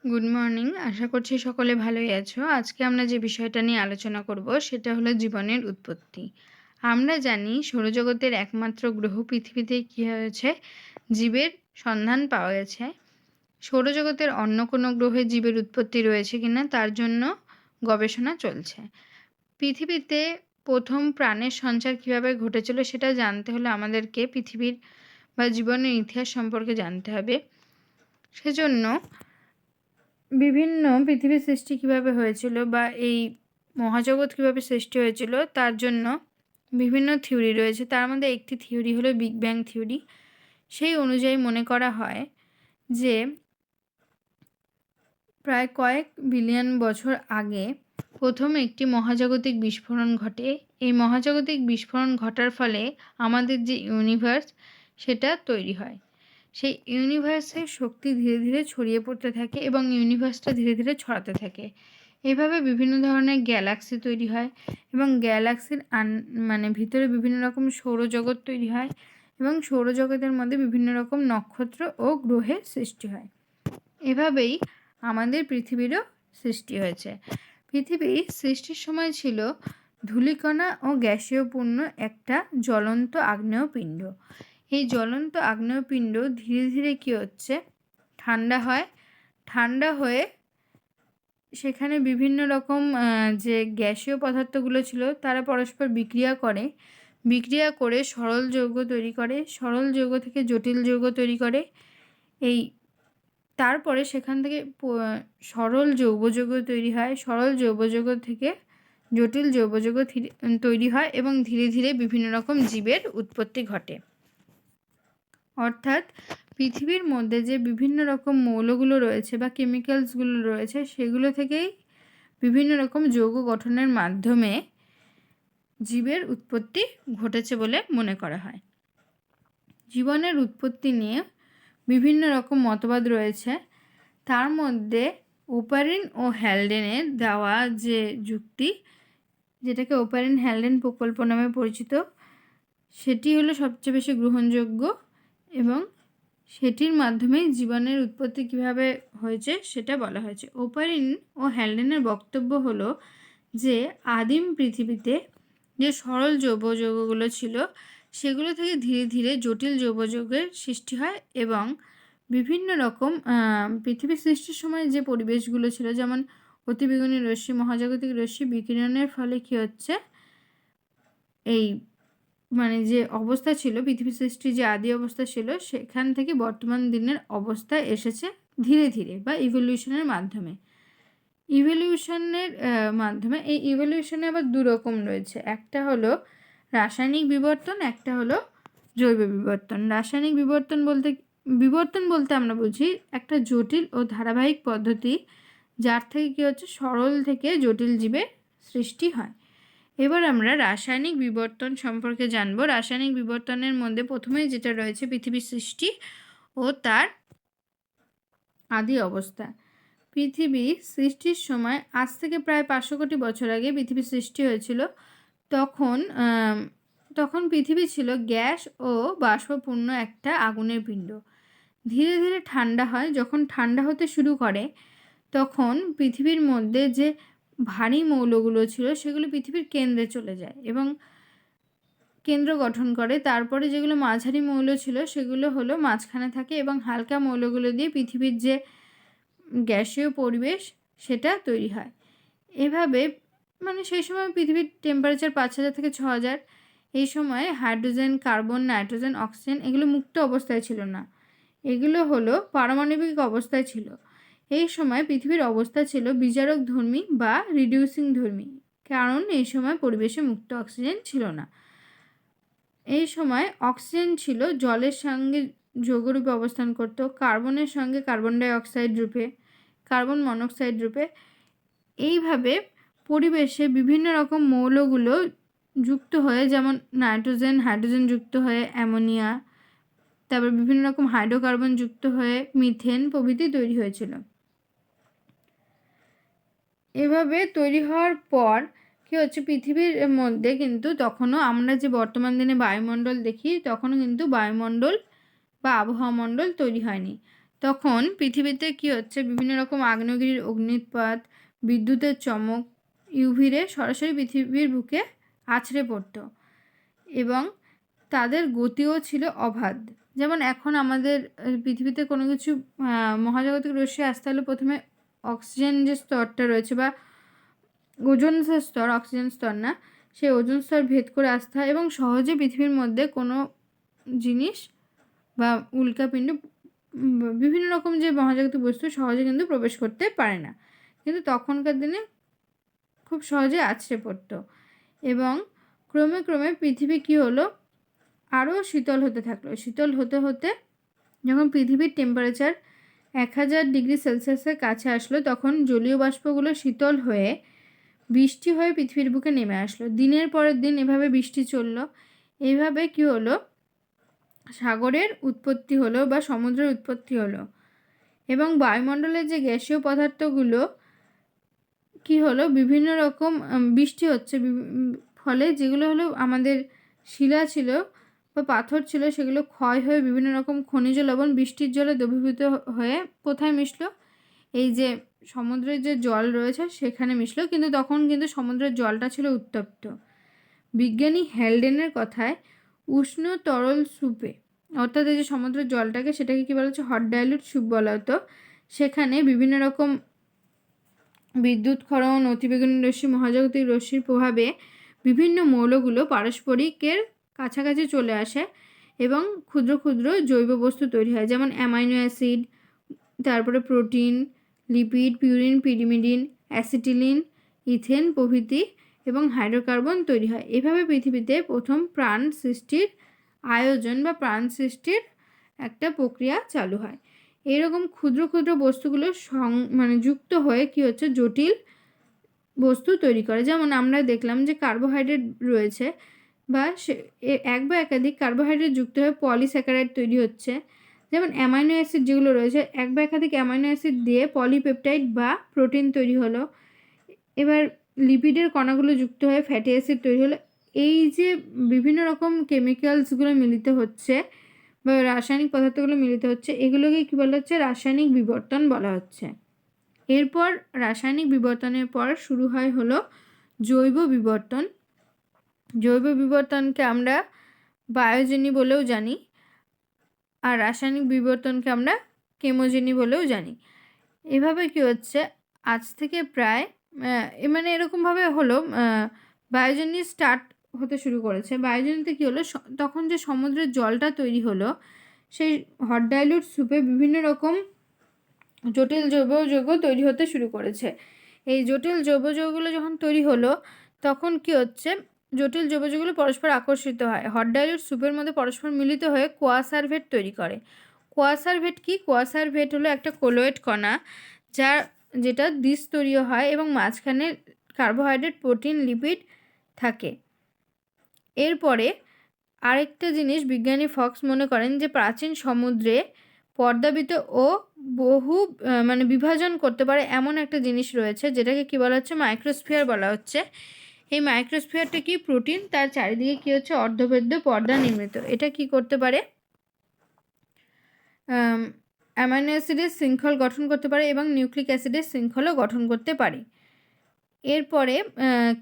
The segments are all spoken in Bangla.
Good morning. আশা করছি সকলে ভালোই আছো। আজকে আমরা যে বিষয়টা নিয়ে আলোচনা করব সেটা হলো জীবনের উৎপত্তি। আমরা জানি সৌরজগতের একমাত্র গ্রহ পৃথিবীতে কী হয়েছে, জীবের সন্ধান পাওয়া গেছে। সৌরজগতের অন্য কোনো গ্রহে জীবের উৎপত্তি রয়েছে কিনা তার জন্য গবেষণা চলছে। পৃথিবীতে প্রথম প্রাণের সঞ্চার কীভাবে ঘটেছিল সেটা জানতে হলে আমাদেরকে পৃথিবীর বা জীবনের ইতিহাস সম্পর্কে জানতে হবে। সেজন্য বিভিন্ন পৃথিবীর সৃষ্টি কীভাবে হয়েছিল বা এই মহাজগৎ কীভাবে সৃষ্টি হয়েছিল তার জন্য বিভিন্ন থিওরি রয়েছে। তার মধ্যে একটি থিওরি হলো বিগ ব্যাং থিওরি। সেই অনুযায়ী মনে করা হয় যে প্রায় কয়েক বিলিয়ন বছর আগে প্রথম একটি মহাজাগতিক বিস্ফোরণ ঘটে। এই মহাজাগতিক বিস্ফোরণ ঘটার ফলে আমাদের যে ইউনিভার্স সেটা তৈরি হয়। সেই ইউনিভার্সের শক্তি ধীরে ধীরে ছড়িয়ে পড়তে থাকে এবং ইউনিভার্সটা ধীরে ধীরে ছড়াতে থাকে। এভাবে বিভিন্ন ধরনের গ্যালাক্সি তৈরি হয় এবং গ্যালাক্সির ভিতরে বিভিন্ন রকম সৌরজগৎ তৈরি হয় এবং সৌরজগতের মধ্যে বিভিন্ন রকম নক্ষত্র ও গ্রহের সৃষ্টি হয়। এভাবেই আমাদের পৃথিবীরও সৃষ্টি হয়েছে। পৃথিবী সৃষ্টির সময় ছিল ধূলিকণা ও গ্যাসীয়পূর্ণ একটা জ্বলন্ত আগ্নেয়পিণ্ড। এই জ্বলন্ত আগ্নেয়পিণ্ড ধীরে ধীরে কী হচ্ছে, ঠান্ডা হয়ে সেখানে বিভিন্ন রকম যে গ্যাসীয় পদার্থগুলো ছিল তারা পরস্পর বিক্রিয়া করে সরল যৌগ তৈরি করে, সরল যৌগ থেকে জটিল যৌগ তৈরি করে। তারপরে সেখান থেকে সরল যৌগ তৈরি হয়, সরল যৌগ থেকে জটিল যৌগ তৈরি হয় এবং ধীরে ধীরে বিভিন্ন রকম জীবের উৎপত্তি ঘটে। অর্থাৎ পৃথিবীর মধ্যে যে বিভিন্ন রকম মৌলগুলো রয়েছে বা কেমিক্যালসগুলো রয়েছে সেগুলো থেকেই বিভিন্ন রকম যৌগ গঠনের মাধ্যমে জীবের উৎপত্তি ঘটেছে বলে মনে করা হয়। জীবনের উৎপত্তি নিয়ে বিভিন্ন রকম মতবাদ রয়েছে। তার মধ্যে ওপারিন ও হ্যালডেনের দেওয়া যে যুক্তি, যেটাকে ওপারিন হ্যালডেন প্রকল্প নামে পরিচিত, সেটি হলো সবচেয়ে বেশি গ্রহণযোগ্য এবং সেটির মাধ্যমে জীবনের উৎপত্তি কীভাবে হয়েছে সেটা বলা হয়েছে। ওপারিন ও হ্যালডেনের বক্তব্য হলো যে আদিম পৃথিবীতে যে সরল যৌগগুলো ছিল সেগুলো থেকে ধীরে ধীরে জটিল যৌগের সৃষ্টি হয় এবং বিভিন্ন রকম পৃথিবী সৃষ্টির সময় যে পরিবেশগুলো ছিল, যেমন অতিবেগুনি রশ্মি, মহাজাগতিক রশ্মি বিকিরণের ফলে কী হচ্ছে, এই যে অবস্থা ছিল পৃথিবী সৃষ্টির যে আদি অবস্থা ছিল সেখান থেকে বর্তমান দিনের অবস্থায় এসেছে ধীরে ধীরে বা ইভলিউশনের মাধ্যমে। এই ইভলিউশনে আবার দু রকম রয়েছে, একটা হলো রাসায়নিক বিবর্তন, একটা হলো জৈব বিবর্তন। রাসায়নিক বিবর্তন বলতে আমরা বুঝি একটা জটিল ও ধারাবাহিক পদ্ধতি যার থেকে কী হচ্ছে, সরল থেকে জটিল জীবের সৃষ্টি হয়। এবার আমরা রাসায়নিক বিবর্তন সম্পর্কে জানব। রাসায়নিক বিবর্তনের মধ্যে প্রথমেই যেটা রয়েছে পৃথিবীর সৃষ্টি ও তার আদি অবস্থা। পৃথিবী সৃষ্টির সময় আজ থেকে প্রায় 500 কোটি বছর আগে পৃথিবীর সৃষ্টি হয়েছিল। তখন পৃথিবী ছিল গ্যাস ও বাষ্পপূর্ণ একটা আগুনের পিণ্ড। ধীরে ধীরে ঠান্ডা হয়। যখন ঠান্ডা হতে শুরু করে তখন পৃথিবীর মধ্যে যে ভারী মৌলগুলো ছিল সেগুলো পৃথিবীর কেন্দ্রে চলে যায় এবং কেন্দ্র গঠন করে। তারপরে যেগুলো মাঝারি মৌল ছিল সেগুলো হলো মাঝখানে থাকে এবং হালকা মৌলগুলো দিয়ে পৃথিবীর যে গ্যাসীয় পরিবেশ সেটা তৈরি হয়। এভাবে সেই সময় পৃথিবীর টেম্পারেচার 5000 থেকে 6000। এই সময় হাইড্রোজেন, কার্বন, নাইট্রোজেন, অক্সিজেন এগুলো মুক্ত অবস্থায় ছিল না, এগুলো হলো পারমাণবিক অবস্থায় ছিল। এই সময় পৃথিবীর অবস্থা ছিল বিজারক ধর্মী বা রিডিউসিং ধর্মী, কারণ এই সময় পরিবেশে মুক্ত অক্সিজেন ছিল না। এই সময় অক্সিজেন ছিল জলের সঙ্গে যৌগরূপে অবস্থান করত, কার্বনের সঙ্গে কার্বন ডাই অক্সাইড রূপে, কার্বন মনোক্সাইড রূপে। এইভাবে পরিবেশে বিভিন্ন রকম মৌলগুলো যুক্ত হয়ে, যেমন হাইড্রোজেন যুক্ত হয়ে অ্যামোনিয়া, তারপর বিভিন্ন রকম হাইড্রোকার্বন যুক্ত হয়ে মিথেন প্রভৃতি তৈরি হয়েছিল। এভাবে তৈরি হওয়ার পর কী হচ্ছে, পৃথিবীর মধ্যে কিন্তু তখনও আমরা যে বর্তমান দিনে বায়ুমণ্ডল দেখি তখনও কিন্তু বায়ুমণ্ডল বা আবহাওয়া মণ্ডল তৈরি হয়নি। তখন পৃথিবীতে কী হচ্ছে, বিভিন্ন রকম আগ্নেয়গিরির অগ্ন্যুৎপাত, বিদ্যুতের চমক, ইউভি রে সরাসরি পৃথিবীর বুকে আছড়ে পড়তো এবং তাদের গতিও ছিল অবাধ। যেমন এখন আমাদের পৃথিবীতে কোনো কিছু মহাজাগতিক রশ্মি আসতে হলে প্রথমে অক্সিজেন যে স্তরটা রয়েছে বা ওজোন যে স্তর, অক্সিজেন স্তর না, সেই ওজোন স্তর ভেদ করে আসতে হয় এবং সহজে পৃথিবীর মধ্যে কোনো জিনিস বা উল্কাপিণ্ড বিভিন্ন রকম যে মহাজাগতিক বস্তু সহজে কিন্তু প্রবেশ করতে পারে না, কিন্তু তখনকার দিনে খুব সহজে আছড়ে পড়তো এবং ক্রমে ক্রমে পৃথিবী কী হলো, আরও শীতল হতে থাকলো। শীতল হতে হতে যখন পৃথিবীর টেম্পারেচার 1000 ডিগ্রি সেলসিয়াসের কাছে আসলো, তখন জলীয় বাষ্পগুলো শীতল হয়ে বৃষ্টি হয়ে পৃথিবীর বুকে নেমে আসলো। দিনের পরের দিন এভাবে বৃষ্টি চলল। এইভাবে কী হলো, সাগরের উৎপত্তি হলো বা সমুদ্রের উৎপত্তি হলো এবং বায়ুমণ্ডলের যে গ্যাসীয় পদার্থগুলো কী হলো, বিভিন্ন রকম বৃষ্টি হচ্ছে ফলে যেগুলো হলো আমাদের শিলা ছিল বা পাথর ছিল, সেগুলো ক্ষয় হয়ে বিভিন্ন রকম খনিজ লবণ বৃষ্টির জলে দ্রবীভূত হয়ে কোথায় মিশলো, এই যে সমুদ্রের যে জল রয়েছে সেখানে মিশলো, কিন্তু তখন কিন্তু সমুদ্রের জলটা ছিল উত্তপ্ত। বিজ্ঞানী হ্যালডেনের কথায় উষ্ণ তরল স্যুপে, অর্থাৎ এই যে সমুদ্রের জলটাকে, সেটাকে কী বলা হচ্ছে, হট ডাইলুট স্যুপ বলা হতো। সেখানে বিভিন্ন রকম বিদ্যুৎ ক্ষরণ, অতিবেগুনি রশ্মি, মহাজাগতিক রশ্মির প্রভাবে বিভিন্ন মৌলগুলো পারস্পরিকের কাছাকাছি চলে আসে এবং ক্ষুদ্র ক্ষুদ্র জৈব বস্তু তৈরি হয়, যেমন অ্যামাইনো অ্যাসিড, তারপরে protein, lipid, purine, pyrimidine, acetylene, ethane প্রভৃতি এবং হাইড্রোকার্বন তৈরি হয়। এভাবে পৃথিবীতে প্রথম প্রাণ সৃষ্টির আয়োজন বা প্রাণ সৃষ্টির একটা প্রক্রিয়া চালু হয়। এইরকম ক্ষুদ্র ক্ষুদ্র বস্তুগুলো যুক্ত হয়ে কী হচ্ছে, জটিল বস্তু তৈরি করে। যেমন আমরা দেখলাম যে কার্বোহাইড্রেট রয়েছে বা এক বা একাধিক কার্বোহাইড্রেট যুক্ত হয়ে পলিস্যাকারাইড তৈরি হচ্ছে। যেমন অ্যামাইনো অ্যাসিড যেগুলো রয়েছে, এক বা একাধিক অ্যামাইনো অ্যাসিড দিয়ে পলিপেপটাইড বা প্রোটিন তৈরি হলো। এবার লিপিডের কণাগুলো যুক্ত হয়ে ফ্যাটি অ্যাসিড তৈরি হলো। এই যে বিভিন্ন রকম কেমিক্যালসগুলো মিলিত হচ্ছে বা রাসায়নিক পদার্থগুলো মিলিত হচ্ছে, এগুলোকে কী বলা হচ্ছে, রাসায়নিক বিবর্তন বলা হচ্ছে। এরপর রাসায়নিক বিবর্তনের পর শুরু হলো জৈব বিবর্তন। জৈব বিবর্তনকে আমরা বায়োজেনি বলেও জানি, আর রাসায়নিক বিবর্তনকে আমরা কেমোজেনি বলেও জানি। এভাবে কী হচ্ছে, আজ থেকে প্রায় এরকমভাবে হলো বায়োজেনি স্টার্ট হতে শুরু করেছে। বায়োজেনিতে কী হলো, তখন যে সমুদ্রের জলটা তৈরি হলো, সেই হট ডাইলুট স্যুপে বিভিন্ন রকম জটিল জৈব যৌগ তৈরি হতে শুরু করেছে। এই জটিল জৈব যৌগগুলো যখন তৈরি হলো, তখন কী হচ্ছে, জটিল জৈব যৌগগুলো পরস্পর আকর্ষিত হয়, হট ডাইলুট স্যুপের মধ্যে পরস্পর মিলিত হয়ে কোয়াসারভেট তৈরি করে। কোয়াসারভেট কি? কোয়াসারভেট হলো একটা কোলয়েড কণা যেটা দ্বিস্তরীয় হয় এবং মাঝখানে কার্বোহাইড্রেট, প্রোটিন, লিপিড থাকে। এরপরে আরেকটা জিনিস বিজ্ঞানী ফক্স মনে করেন যে প্রাচীন সমুদ্রে পর্দাবিত ও বহু বিভাজন করতে পারে এমন একটা জিনিস রয়েছে, যেটাকে কী বলা হচ্ছে, মাইক্রোস্ফিয়ার বলা হচ্ছে। এই মাইক্রোস্ফিয়ারটা কি? প্রোটিন, তার চারিদিকে কী হচ্ছে, অর্ধভেদ্য পর্দা নির্মিত। এটা কি করতে পারে? অ্যামাইনো অ্যাসিডের শৃঙ্খল গঠন করতে পারে এবং নিউক্লিক অ্যাসিডের শৃঙ্খলও গঠন করতে পারে। এরপরে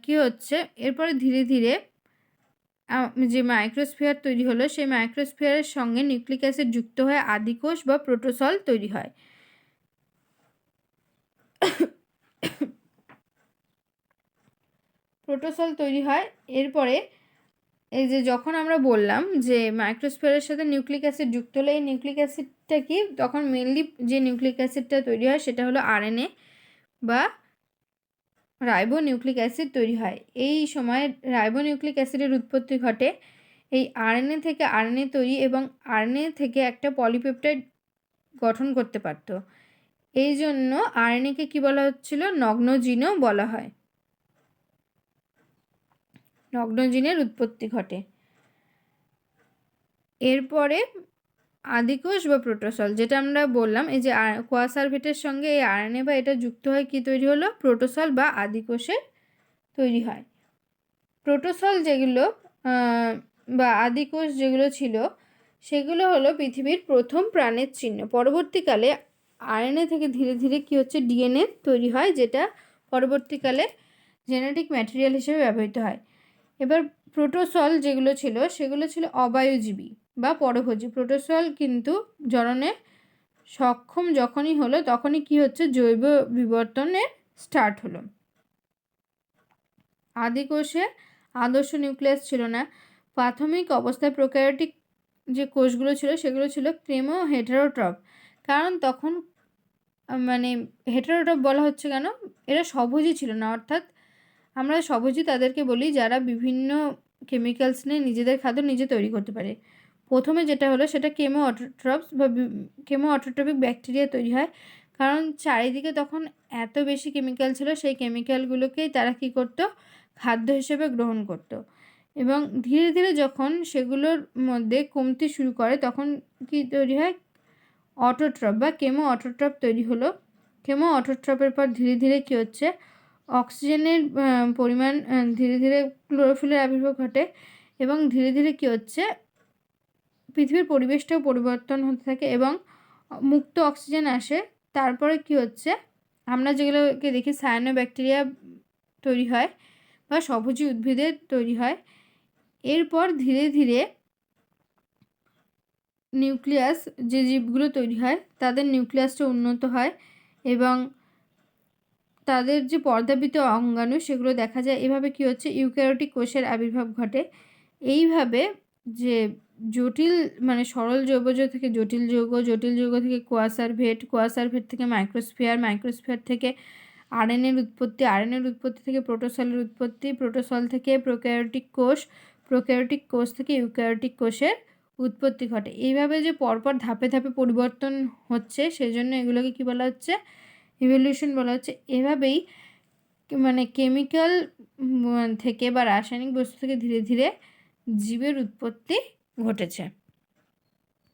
কী হচ্ছে, এরপরে ধীরে ধীরে যে মাইক্রোস্ফিয়ার তৈরি হলো, সেই মাইক্রোস্ফিয়ারের সঙ্গে নিউক্লিক অ্যাসিড যুক্ত হয়ে আদিকোষ বা প্রোটোসল তৈরি হয়। প্রোটোসল তৈরি হয়। এরপরে এই যে যখন আমরা বললাম যে মাইক্রোস্ফিয়ারের সাথে নিউক্লিক অ্যাসিড যুক্ত হলে, এই নিউক্লিক অ্যাসিডটা কি, তখন মেনলি যে নিউক্লিক অ্যাসিডটা তৈরি হয় সেটা হলো আরএনএ বা রাইবো নিউক্লিক অ্যাসিড তৈরি হয়। এই সময় রাইবো নিউক্লিক অ্যাসিডের উৎপত্তি ঘটে। এই আরএনএ থেকে আরএনএ তৈরি এবং আরএনএ থেকে একটা পলিপেপটাইড গঠন করতে পারত। এই জন্য আরএনএকে কী বলা হচ্ছিল, নগ্ন জিনও বলা হয়। নগ্ন জিনের উৎপত্তি ঘটে। এরপরে আদিকোষ বা প্রোটোসল, যেটা আমরা বললাম, এই যে কোয়াসারভেটের সঙ্গে এই আরএনএ বা এটা যুক্ত হয়, কি তৈরি হলো, প্রোটোসল বা আদিকোষের তৈরি হয়। প্রোটোসল যেগুলো বা আদিকোষ যেগুলো ছিল, সেগুলো হলো পৃথিবীর প্রথম প্রাণের চিহ্ন। পরবর্তীকালে আরএনএ থেকে ধীরে ধীরে কী হচ্ছে, ডিএনএ তৈরি হয়, যেটা পরবর্তীকালে জেনেটিক ম্যাটেরিয়াল হিসেবে ব্যবহৃত হয়। এবার প্রোটোসল যেগুলো ছিল সেগুলো ছিল অবায়ুজীবী বা পরভোজী। প্রোটোসল কিন্তু জননে সক্ষম যখনই হলো তখনই কী হচ্ছে, জৈব বিবর্তনের স্টার্ট হলো। আদিকোষে আদর্শ নিউক্লিয়াস ছিল না। প্রাথমিক অবস্থায় প্রোক্যারিওটিক যে কোষগুলো ছিল সেগুলো ছিল ক্রেমো হেটারোট্রপ। কারণ তখন মানে হেটারোট্রপ বলা হচ্ছে কেন, এরা স্বভোজী ছিল না। অর্থাৎ আমরা স্বভোজী তাদেরকে বলি যারা বিভিন্ন কেমিক্যালস নিয়ে নিজেদের খাদ্য নিজে তৈরি করতে পারে। প্রথমে যেটা হলো সেটা কেমো অটোট্রপস বা কেমো অটোট্রপিক ব্যাকটেরিয়া তৈরি হয়। কারণ চারিদিকে তখন এত বেশি কেমিক্যাল ছিল, সেই কেমিক্যালগুলোকেই তারা কী করতো, খাদ্য হিসেবে গ্রহণ করতো। এবং ধীরে ধীরে যখন সেগুলোর মধ্যে কমতে শুরু করে তখন কি তৈরি হয়, অটোট্রপ বা কেমো অটোট্রপ তৈরি হলো। কেমো অটোট্রপের পর ধীরে ধীরে কী হচ্ছে, অক্সিজেনের পরিমাণ ধীরে ধীরে ক্লোরোফিলের আবির্ভাব ঘটে এবং ধীরে ধীরে কী হচ্ছে, পৃথিবীর পরিবেশটাও পরিবর্তন হতে থাকে এবং মুক্ত অক্সিজেন আসে। তারপরে কী হচ্ছে, আমরা যেগুলোকে দেখি সায়ানোব্যাকটেরিয়া তৈরি হয় বা স্বভোজী উদ্ভিদের তৈরি হয়। এরপর ধীরে ধীরে নিউক্লিয়াস যে জীবগুলো তৈরি হয় তাদের নিউক্লিয়াসটা উন্নত হয় এবং তাদের যে পর্দাবৃত অঙ্গাণু সেগুলো দেখা যায়। এভাবে কী হচ্ছে, ইউক্যারিওটিক কোষের আবির্ভাব ঘটে। এইভাবে যে জটিল মানে সরল জৈবজ থেকে জটিল যৌগ, জটিল যৌগ থেকে কোয়াসারভেট, কোয়াসারভেট থেকে মাইক্রোস্ফিয়ার, মাইক্রোস্ফিয়ার থেকে আরএনএর উৎপত্তি, আরএনএর উৎপত্তি থেকে প্রোটোসলের উৎপত্তি, প্রোটোসল থেকে প্রোক্যারিওটিক কোষ, প্রোক্যারিওটিক কোষ থেকে ইউক্যারিওটিক কোষের উৎপত্তি ঘটে। এইভাবে যে পরপর ধাপে ধাপে পরিবর্তন হচ্ছে সেজন্য এগুলোকে কী বলা হচ্ছে, ইভলিউশন বলা হচ্ছে। এভাবেই মানে কেমিক্যাল থেকে বা রাসায়নিক বস্তু থেকে ধীরে ধীরে জীবের উৎপত্তি ঘটেছে।